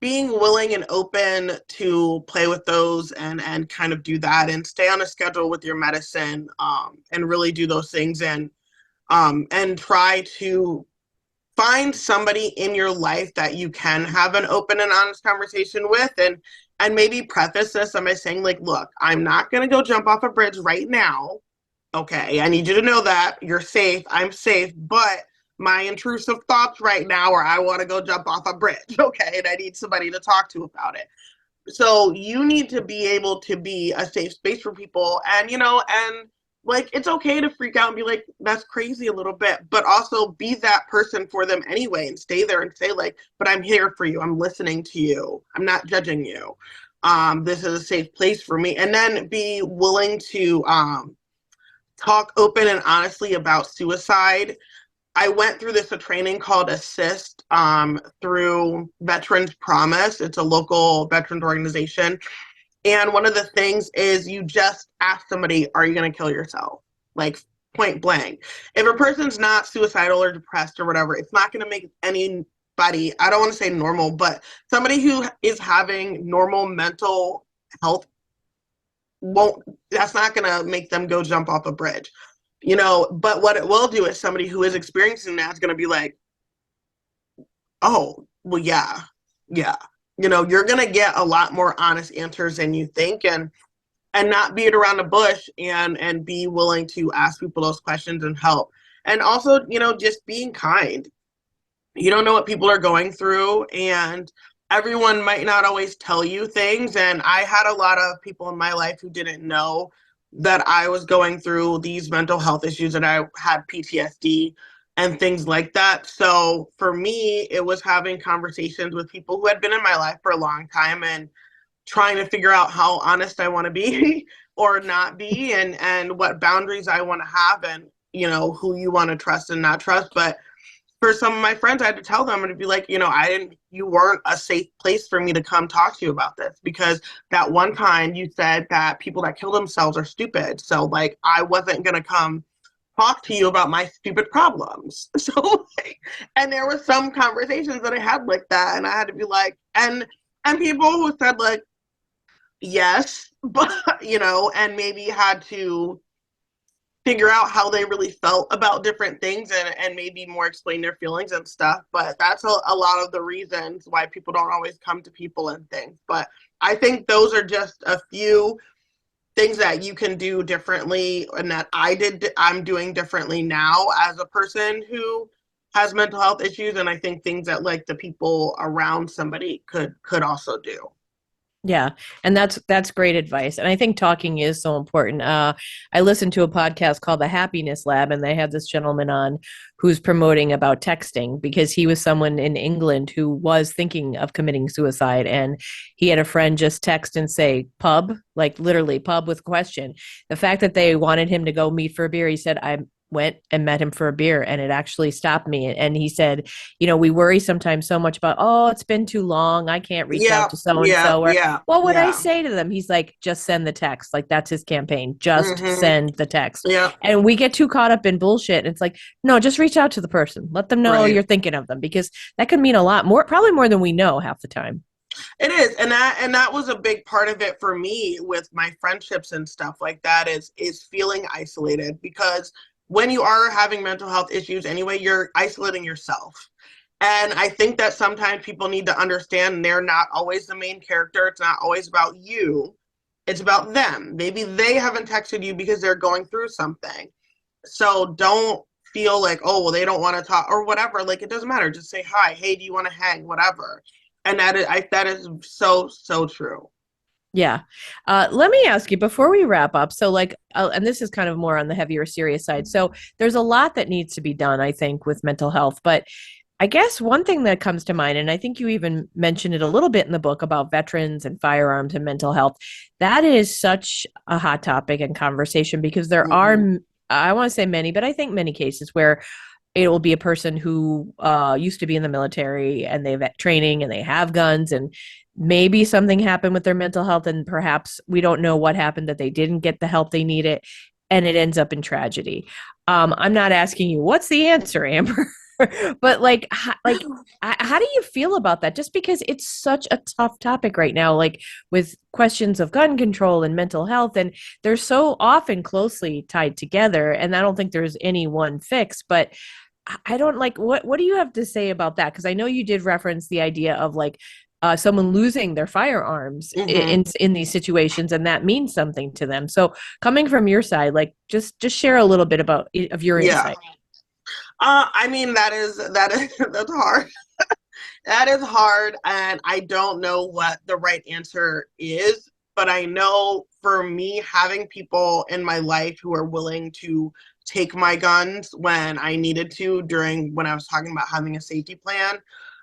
being willing and open to play with those and kind of do that and stay on a schedule with your medicine, and really do those things, and try to find somebody in your life that you can have an open and honest conversation with, and maybe preface this by saying, like, look, I'm not going to go jump off a bridge right now. Okay, I need you to know that you're safe, I'm safe, but my intrusive thoughts right now are I want to go jump off a bridge. Okay, and I need somebody to talk to about it. So you need to be able to be a safe space for people, and you know, and like it's okay to freak out and be like, that's crazy a little bit, but also be that person for them anyway and stay there and say, like, but I'm here for you, I'm listening to you, I'm not judging you. This is a safe place for me. And then be willing to talk open and honestly about suicide. I went through a training called Assist through Veterans Promise. It's a local veterans organization. And one of the things is you just ask somebody, are you going to kill yourself? Like point blank. If a person's not suicidal or depressed or whatever, it's not going to make anybody, I don't want to say normal, but somebody who is having normal mental health that's not going to make them go jump off a bridge. You know, but what it will do is somebody who is experiencing that is going to be like, oh, well, yeah, yeah. You know, you're going to get a lot more honest answers than you think, and not beat around the bush, and be willing to ask people those questions and help. And also, you know, just being kind. You don't know what people are going through, and everyone might not always tell you things. And I had a lot of people in my life who didn't know that I was going through these mental health issues and I had PTSD and things like that. So for me, it was having conversations with people who had been in my life for a long time and trying to figure out how honest I want to be or not be, and what boundaries I want to have, and who you want to trust and not trust. But for some of my friends, I had to tell them and to be like, you weren't a safe place for me to come talk to you about this, because that one time you said that people that kill themselves are stupid. So like, I wasn't going to come talk to you about my stupid problems. So like, and there were some conversations that I had like that, and I had to be like, and people who said like, yes, but, and maybe had to figure out how they really felt about different things, and maybe more explain their feelings and stuff. But that's a lot of the reasons why people don't always come to people and things. But I think those are just a few things that you can do differently, and that I'm doing differently now as a person who has mental health issues. And I think things that like the people around somebody could also do. Yeah, and that's great advice. And I think talking is so important. I listened to a podcast called The Happiness Lab, and they had this gentleman on who's promoting about texting, because he was someone in England who was thinking of committing suicide, and he had a friend just text and say pub, like literally pub with question. The fact that they wanted him to go meet for a beer, he said, I went and met him for a beer, and it actually stopped me. And he said, we worry sometimes so much about, oh, it's been too long, I can't reach Yeah, out to so and yeah, so, or yeah, what would I yeah. say to them? He's like, just send the text. Like, that's his campaign, just Mm-hmm. send the text. Yeah, And we get too caught up in bullshit, and it's like, no, just reach out to the person, let them know right. you're thinking of them, because that could mean a lot more, probably more than we know half the time. It is, and that was a big part of it for me with my friendships and stuff like that, is feeling isolated, because when you are having mental health issues anyway, you're isolating yourself. And I think that sometimes people need to understand they're not always the main character. It's not always about you. It's about them. Maybe they haven't texted you because they're going through something. So don't feel like, oh, well, they don't want to talk or whatever. Like, it doesn't matter. Just say hi. Hey, do you want to hang? Whatever. And that is so, so true. Yeah. Let me ask you before we wrap up. So, like, and this is kind of more on the heavier, serious side. So, there's a lot that needs to be done, I think, with mental health. But I guess one thing that comes to mind, and I think you even mentioned it a little bit in the book about veterans and firearms and mental health, that is such a hot topic and conversation, because there are, Mm-hmm. I want to say many, but I think many cases where it will be a person who used to be in the military and they've had training and they have guns, and maybe something happened with their mental health, and perhaps we don't know what happened, that they didn't get the help they needed, and it ends up in tragedy. I'm not asking you what's the answer, Amber, but how do you feel about that? Just because it's such a tough topic right now, like with questions of gun control and mental health, and they're so often closely tied together, and I don't think there's any one fix. But I don't like, what do you have to say about that? Because I know you did reference the idea of like someone losing their firearms Mm-hmm. in these situations, and that means something to them. So coming from your side, like just share a little bit about of your Yeah. insight. I mean, that is that's hard. That is hard, and I don't know what the right answer is, but I know for me, having people in my life who are willing to take my guns when I needed to, during when I was talking about having a safety plan,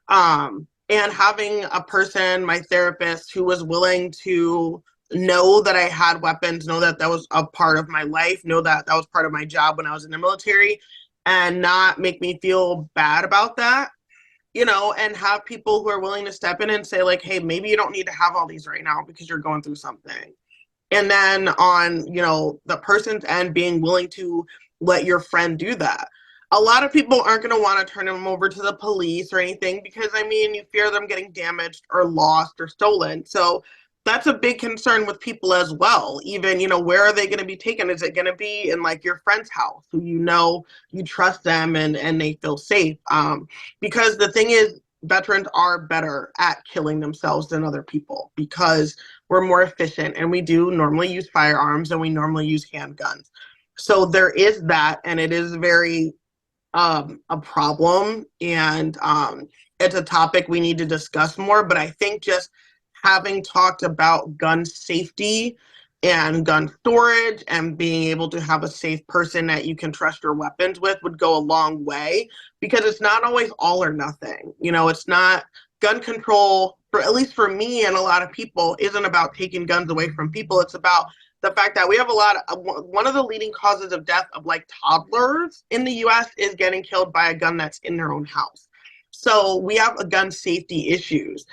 and having a person, my therapist, who was willing to know that I had weapons, know that that was a part of my life, know that that was part of my job when I was in the military, and not make me feel bad about that, and have people who are willing to step in and say, like, hey, maybe you don't need to have all these right now because you're going through something. And then on, the person's end, being willing to let your friend do that. A lot of people aren't going to want to turn them over to the police or anything, because, I mean, you fear them getting damaged or lost or stolen. So that's a big concern with people as well. Even, where are they going to be taken? Is it going to be in like your friend's house, who you trust them, and they feel safe? Because the thing is, veterans are better at killing themselves than other people, because we're more efficient, and we do normally use firearms, and we normally use handguns. So there is that, and it is very a problem, and it's a topic we need to discuss more. But I think just having talked about gun safety and gun storage and being able to have a safe person that you can trust your weapons with would go a long way, because it's not always all or nothing. It's not gun control, for at least for me and a lot of people, isn't about taking guns away from people. It's about the fact that we have one of the leading causes of death of like toddlers in the US is getting killed by a gun that's in their own house. So we have a gun safety issues.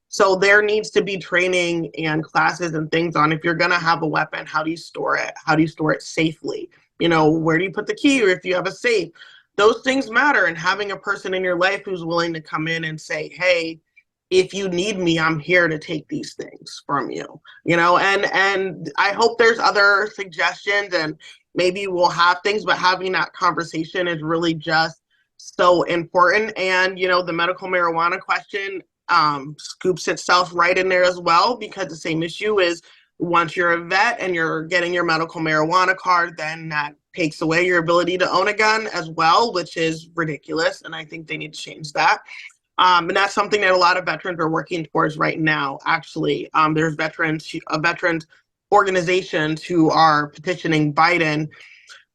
So there needs to be training and classes and things on, if you're going to have a weapon, how do you store it? How do you store it safely? Where do you put the key, or if you have a safe? Those things matter. And having a person in your life who's willing to come in and say, hey, if you need me, I'm here to take these things from you, and I hope there's other suggestions, and maybe we'll have things, but having that conversation is really just so important. And, the medical marijuana question scoops itself right in there as well, because the same issue is, once you're a vet and you're getting your medical marijuana card, then that takes away your ability to own a gun as well, which is ridiculous. And I think they need to change that. And that's something that a lot of veterans are working towards right now. Actually, there's veterans organizations who are petitioning Biden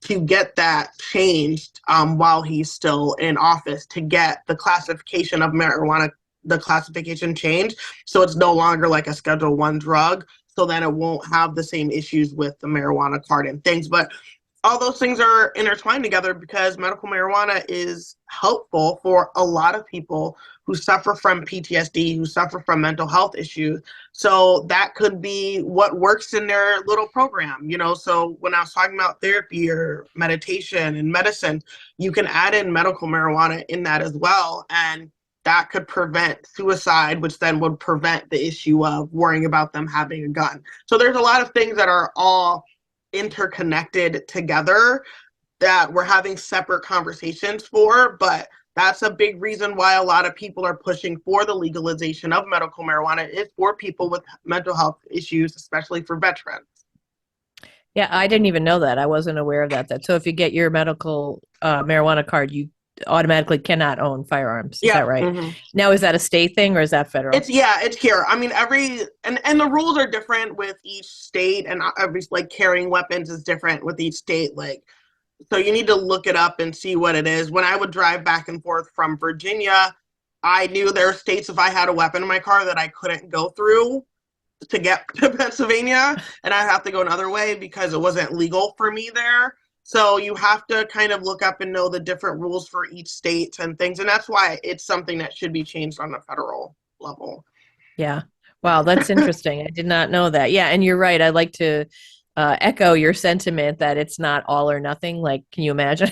to get that changed while he's still in office, to get the classification of marijuana, the classification changed, so it's no longer like a Schedule 1 drug, so then it won't have the same issues with the marijuana card and things. But all those things are intertwined together, because medical marijuana is helpful for a lot of people who suffer from PTSD, who suffer from mental health issues. So that could be what works in their little program, So when I was talking about therapy or meditation and medicine, you can add in medical marijuana in that as well. And that could prevent suicide, which then would prevent the issue of worrying about them having a gun. So there's a lot of things that are all interconnected together that we're having separate conversations for, but that's a big reason why a lot of people are pushing for the legalization of medical marijuana, is for people with mental health issues, especially for veterans. Yeah, I didn't even know that. I wasn't aware of that. So if you get your medical marijuana card, you automatically cannot own firearms. Is Yeah. that right? Mm-hmm. Now, is that a state thing or is that federal? It's here. I mean, and the rules are different with each state, and every, like, carrying weapons is different with each state. Like, so you need to look it up and see what it is. When I would drive back and forth from Virginia, I knew there were states, if I had a weapon in my car, that I couldn't go through to get to Pennsylvania, and I'd have to go another way because it wasn't legal for me there. So you have to kind of look up and know the different rules for each state and things. And that's why it's something that should be changed on the federal level. Yeah. Wow, that's interesting. I did not know that. Yeah, and you're right. I'd like to echo your sentiment that it's not all or nothing. Like, can you imagine?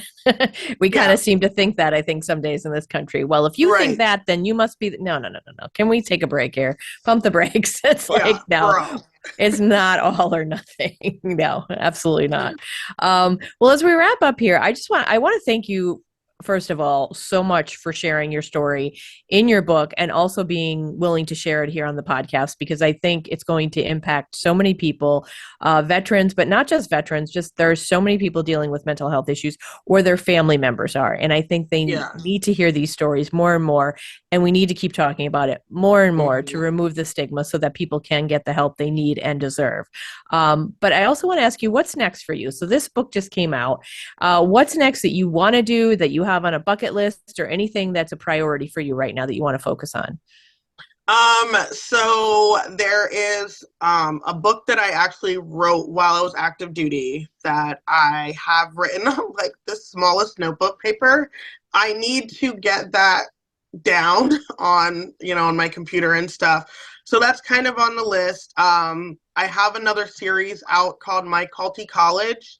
We kind of seem to think that, I think, some days in this country. Well, if you think that, then you must be. No, no, no, no, no. Can we take a break here? Pump the brakes. It's like, no, it's not all or nothing. No, absolutely not. Well, as we wrap up here, I want to thank you, first of all, so much for sharing your story in your book, and also being willing to share it here on the podcast, because I think it's going to impact so many people, veterans, but not just veterans, just there's so many people dealing with mental health issues, or their family members are. And I think they need to hear these stories more and more. And we need to keep talking about it more and more to remove the stigma, so that people can get the help they need and deserve. But I also want to ask you, what's next for you? So this book just came out. What's next that you want to do, that you have on a bucket list, or anything that's a priority for you right now that you want to focus on? So there is a book that I actually wrote while I was active duty that I have written on like the smallest notebook paper. I need to get that down on, on my computer and stuff. So that's kind of on the list. I have another series out called My Culty College.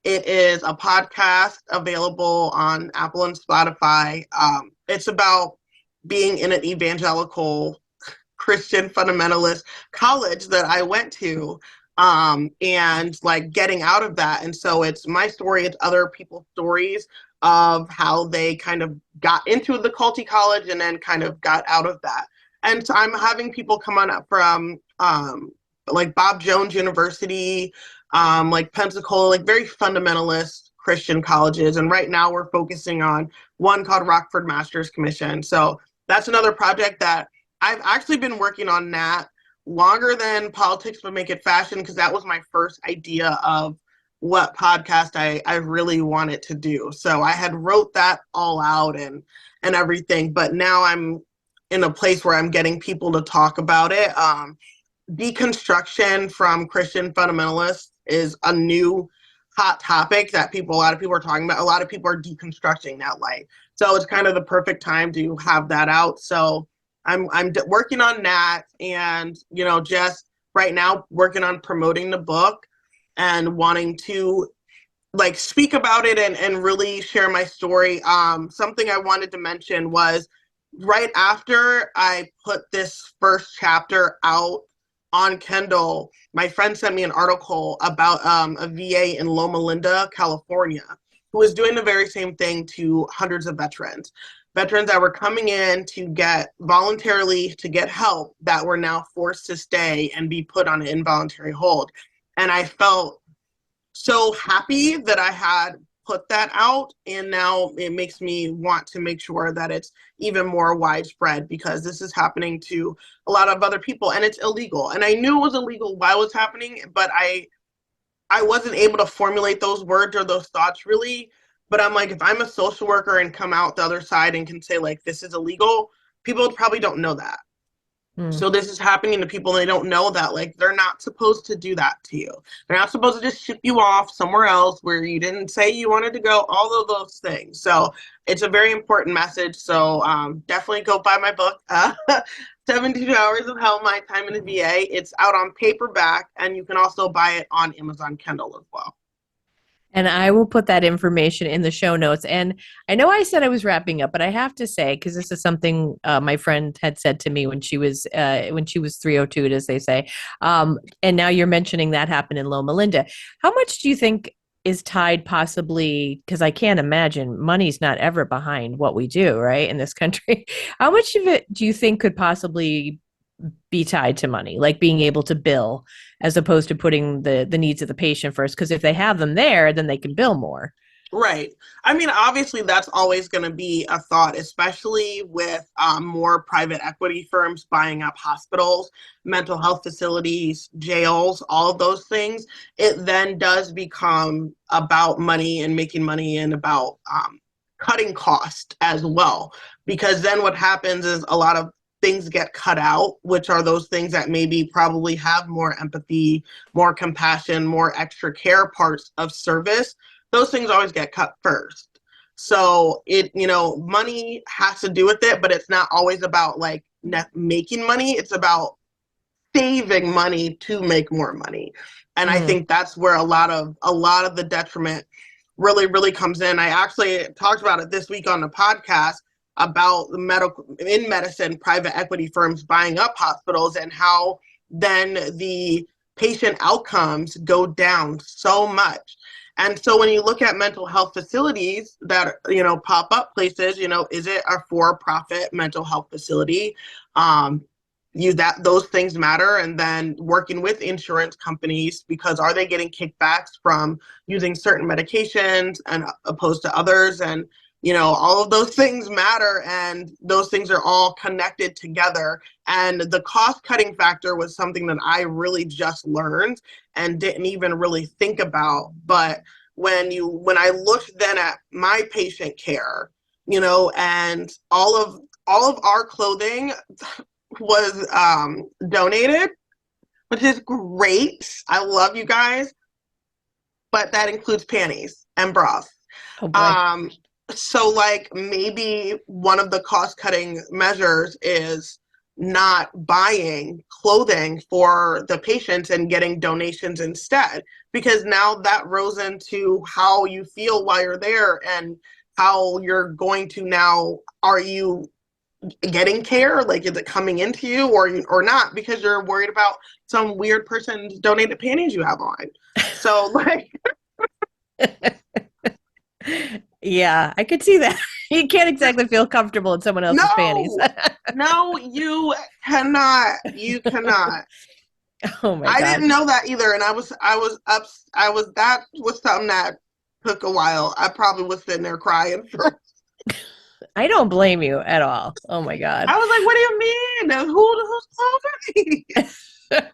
It is a podcast available on Apple and Spotify. It's about being in an evangelical Christian fundamentalist college that I went to, and like getting out of that. And so it's my story, it's other people's stories of how they kind of got into the culty college and then kind of got out of that. And so I'm having people come on up from like Bob Jones University, like Pensacola, like very fundamentalist Christian colleges. And right now we're focusing on one called Rockford Masters Commission. So that's another project that I've actually been working on that longer than Politics Would Make It Fashion, because that was my first idea of what podcast I really wanted to do. So I had wrote that all out and everything, but now I'm in a place where I'm getting people to talk about it. Deconstruction from Christian fundamentalists is a new hot topic that a lot of people are talking about. A lot of people are deconstructing that light. So it's kind of the perfect time to have that out. So I'm working on that, and just right now working on promoting the book and wanting to like speak about it and really share my story. Something I wanted to mention was right after I put this first chapter out on Kindle, my friend sent me an article about a VA in Loma Linda, California, who was doing the very same thing to hundreds of veterans that were coming in to get voluntarily to get help that were now forced to stay and be put on an involuntary hold. And I felt so happy that I had put that out, and now it makes me want to make sure that it's even more widespread, because this is happening to a lot of other people and it's illegal. And I knew it was illegal while it was happening, but I wasn't able to formulate those words or those thoughts really. But I'm like, if I'm a social worker and come out the other side and can say like, this is illegal, people probably don't know that. So this is happening to people, and they don't know that like they're not supposed to do that to you. They're not supposed to just ship you off somewhere else where you didn't say you wanted to go, all of those things. So it's a very important message. So definitely go buy my book, 72 Hours of Hell, My Time in the VA. It's out on paperback, and you can also buy it on Amazon Kindle as well. And I will put that information in the show notes. And I know I said I was wrapping up, but I have to say, because this is something my friend had said to me when she was 302, as they say. And now you're mentioning that happened in Loma Linda. How much do you think is tied possibly, because I can't imagine money's not ever behind what we do, right, in this country. How much of it do you think could possibly be tied to money, like being able to bill as opposed to putting the needs of the patient first? Because if they have them there, then they can bill more. Right. I mean, obviously, that's always going to be a thought, especially with more private equity firms buying up hospitals, mental health facilities, jails, all of those things. It then does become about money and making money, and about cutting cost as well. Because then what happens is a lot of things get cut out, which are those things that maybe probably have more empathy, more compassion, more extra care parts of service. Those things always get cut first. So money has to do with it, but it's not always about like making money. It's about saving money to make more money. And I think that's where a lot of the detriment really, really comes in. I actually talked about it this week on the podcast about in medicine, private equity firms buying up hospitals, and how then the patient outcomes go down so much. And so when you look at mental health facilities that, pop up places, is it a for-profit mental health facility? Those things matter. And then working with insurance companies, because are they getting kickbacks from using certain medications and opposed to others? And all of those things matter, and those things are all connected together. And the cost cutting factor was something that I really just learned and didn't even really think about. But when I looked then at my patient care, and all of our clothing was donated, which is great. I love you guys, but that includes panties and bras. Oh boy. So like maybe one of the cost cutting measures is not buying clothing for the patients and getting donations instead, because now that rose into how you feel while you're there and how you're going to now, are you getting care? Like, is it coming into you or not? Because you're worried about some weird person's donated panties you have on. So like, Yeah, I could see that. You can't exactly feel comfortable in someone else's panties. No, you cannot. You cannot. Oh my I God. didn't know that either, and that was something that took a while. I probably was sitting there crying for. I don't blame you at all. Oh my God. I was like, "What do you mean? Who's closing?"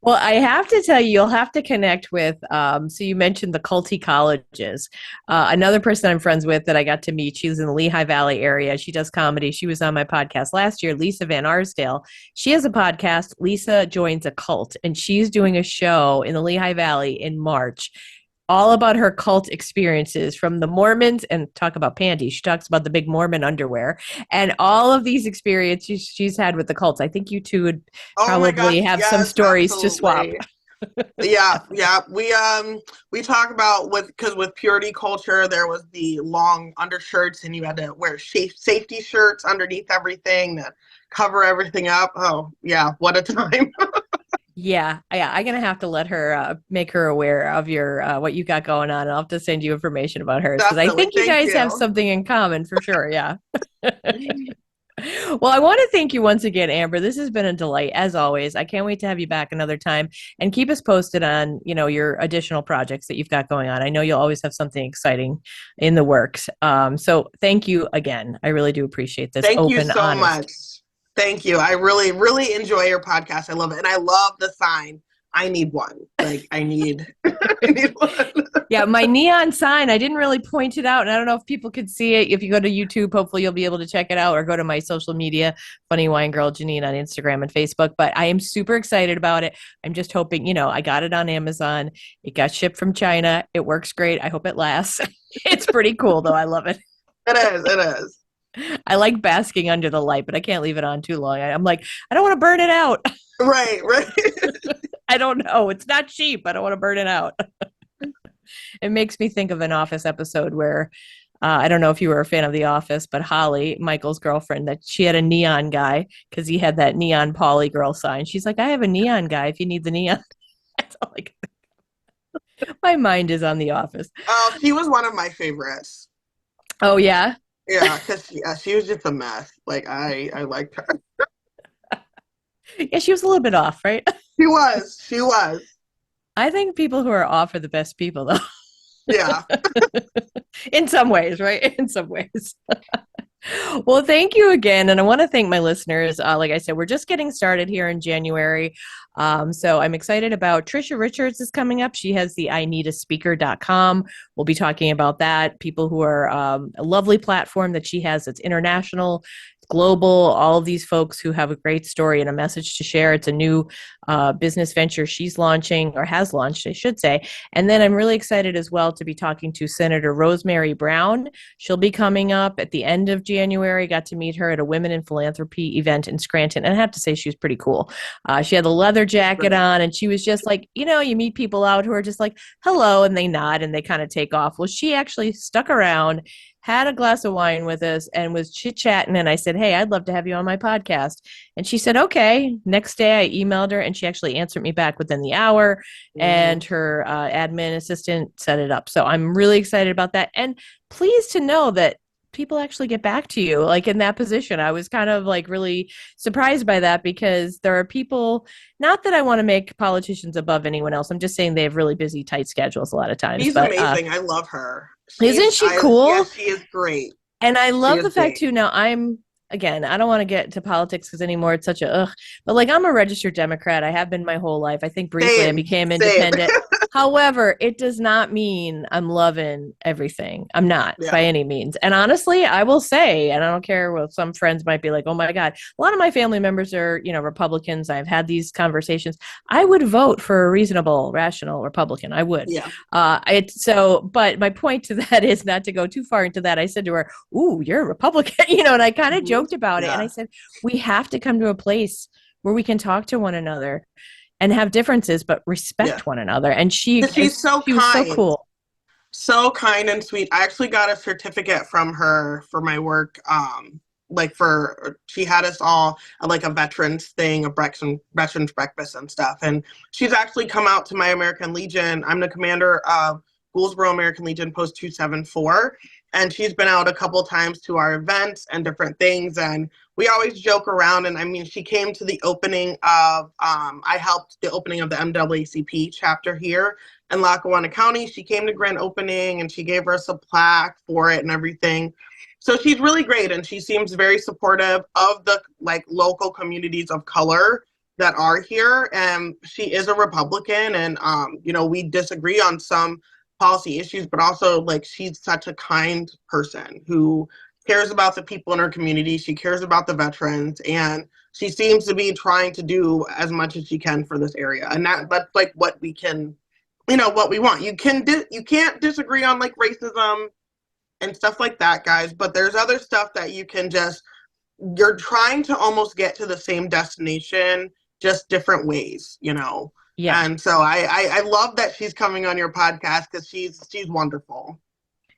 Well, I have to tell you, you'll have to connect with. So you mentioned the culty colleges. Another person I'm friends with that I got to meet, she's in the Lehigh Valley area. She does comedy. She was on my podcast last year, Lisa Van Arsdale. She has a podcast, Lisa Joins a Cult, and she's doing a show in the Lehigh Valley in March, all about her cult experiences from the Mormons, and talk about panty. She talks about the big Mormon underwear and all of these experiences she's had with the cults. I think you two would Oh my gosh, probably have some yes, stories to swap. absolutely. Yeah, yeah. We talk about with purity culture, there was the long undershirts, and you had to wear safety shirts underneath everything to cover everything up. Oh yeah, what a time. Yeah. I'm gonna have to let her make her aware of your what you got going on. I'll have to send you information about hers because I Definitely. think you Thank guys have you. something in common for sure. Yeah. Well, I want to thank you once again, Amber. This has been a delight as always. I can't wait to have you back another time and keep us posted on, your additional projects that you've got going on. I know you'll always have something exciting in the works. So thank you again. I really do appreciate this Thank you open, so honest. much. Thank you. I really, really enjoy your podcast. I love it. And I love the sign. I need one. Like I need I need one. Yeah, my neon sign, I didn't really point it out. And I don't know if people could see it. If you go to YouTube, hopefully you'll be able to check it out or go to my social media, Funny Wine Girl Janine on Instagram and Facebook. But I am super excited about it. I'm just hoping, I got it on Amazon. It got shipped from China. It works great. I hope it lasts. It's pretty cool, though. I love it. It is. It is. I like basking under the light, but I can't leave it on too long. I'm like, I don't want to burn it out. Right, right. I don't know. It's not cheap. I don't want to burn it out. It makes me think of an Office episode where I don't know if you were a fan of The Office, but Holly, Michael's girlfriend, that she had a neon guy because he had that neon poly girl sign. She's like, I have a neon guy if you need the neon. That's all I My mind is on The Office. Oh, she was one of my favorites. Oh, yeah? Yeah, because she was just a mess. Like I liked her. Yeah, she was a little bit off, right? She was. She was. I think people who are off are the best people, though. Yeah. In some ways, right? In some ways. Well, thank you again. And I want to thank my listeners. Like I said, we're just getting started here in January. So I'm excited about Trisha Richards is coming up. She has the ineedaspeaker.com. We'll be talking about that. People who are a lovely platform that she has that's international, global, all of these folks who have a great story and a message to share. It's a new business venture she's launching or has launched, I should say. And then I'm really excited as well to be talking to Senator Rosemary Brown. She'll be coming up at the end of January. Got to meet her at a Women in Philanthropy event in Scranton. And I have to say, she was pretty cool. She had a leather jacket on, and she was just like, you meet people out who are just like, hello, and they nod and they kind of take off. Well, she actually stuck around, had a glass of wine with us, and was chit-chatting. And I said, hey, I'd love to have you on my podcast. And she said, okay. Next day I emailed her, and she actually answered me back within the hour, and her admin assistant set it up. So I'm really excited about that. And pleased to know that people actually get back to you like in that position. I was kind of like really surprised by that because there are people, not that I want to make politicians above anyone else. I'm just saying they have really busy, tight schedules a lot of times. She's but amazing. I love her. Isn't she cool? Yes, she is great. And I She love is the fact great. too. Now again, I don't want to get into politics because anymore it's such a ugh. But like I'm a registered Democrat. I have been my whole life. I think briefly I became independent. However, it does not mean I'm loving everything. I'm not Yeah. by any means. And honestly, I will say, and I don't care what some friends might be like, oh my God, a lot of my family members are, Republicans. I've had these conversations. I would vote for a reasonable, rational Republican. I would. Yeah. But my point to that is not to go too far into that. I said to her, ooh, you're a Republican, and I kind of joked about it. And I said, we have to come to a place where we can talk to one another and have differences, but respect one another. And she's so she was kind. so cool. So kind and sweet. I actually got a certificate from her for my work. She had us all at like a veterans thing, a veterans breakfast and stuff. And she's actually come out to my American Legion. I'm the commander of Gouldsboro American Legion Post 274. And she's been out a couple of times to our events and different things. And we always joke around. And I mean, she came to the opening of, I helped the opening of the NAACP chapter here. in Lackawanna County. She came to grand opening and she gave us a plaque for it and everything. So she's really great, and she seems very supportive of the like local communities of color that are here. And she is a Republican, and we disagree on some policy issues, but also like she's such a kind person who cares about the people in her community. She cares about the veterans, and she seems to be trying to do as much as she can for this area. And that's like what we can, what we want. You can't disagree on like racism and stuff like that, guys, but there's other stuff that you can just, you're trying to almost get to the same destination, just different ways. Yeah. And so I love that she's coming on your podcast because she's wonderful.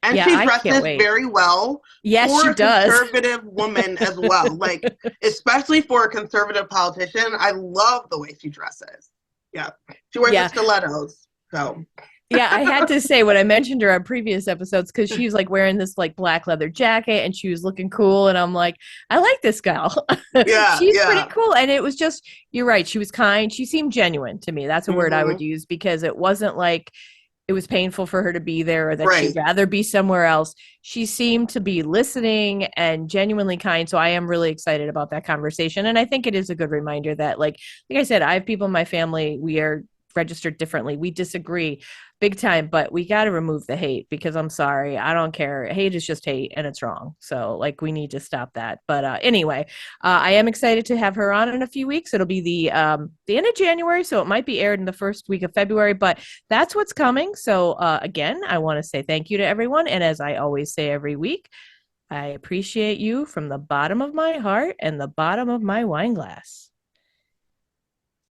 And Yeah, she I can't dresses wait. very well Yes, for she a does. conservative woman as well. Like, especially for a conservative politician, I love the way she dresses. Yeah. She wears the Yeah. stilettos. So, Yeah, I had to say when I mentioned her on previous episodes because she was like wearing this like black leather jacket and she was looking cool, and I'm like, I like this gal. yeah, She's pretty yeah. cool, and it was just, you're right. She was kind. She seemed genuine to me. That's a word I Mm-hmm. would use because it wasn't like it was painful for her to be there or that she'd Right. rather be somewhere else. She seemed to be listening and genuinely kind. So I am really excited about that conversation. And I think it is a good reminder that, like I said, I have people in my family, we are registered differently. We disagree big time, but we got to remove the hate because I'm sorry. I don't care. Hate is just hate and it's wrong. So like we need to stop that. But anyway, I am excited to have her on in a few weeks. It'll be the end of January. So it might be aired in the first week of February, but that's what's coming. So again, I want to say thank you to everyone. And as I always say every week, I appreciate you from the bottom of my heart and the bottom of my wine glass.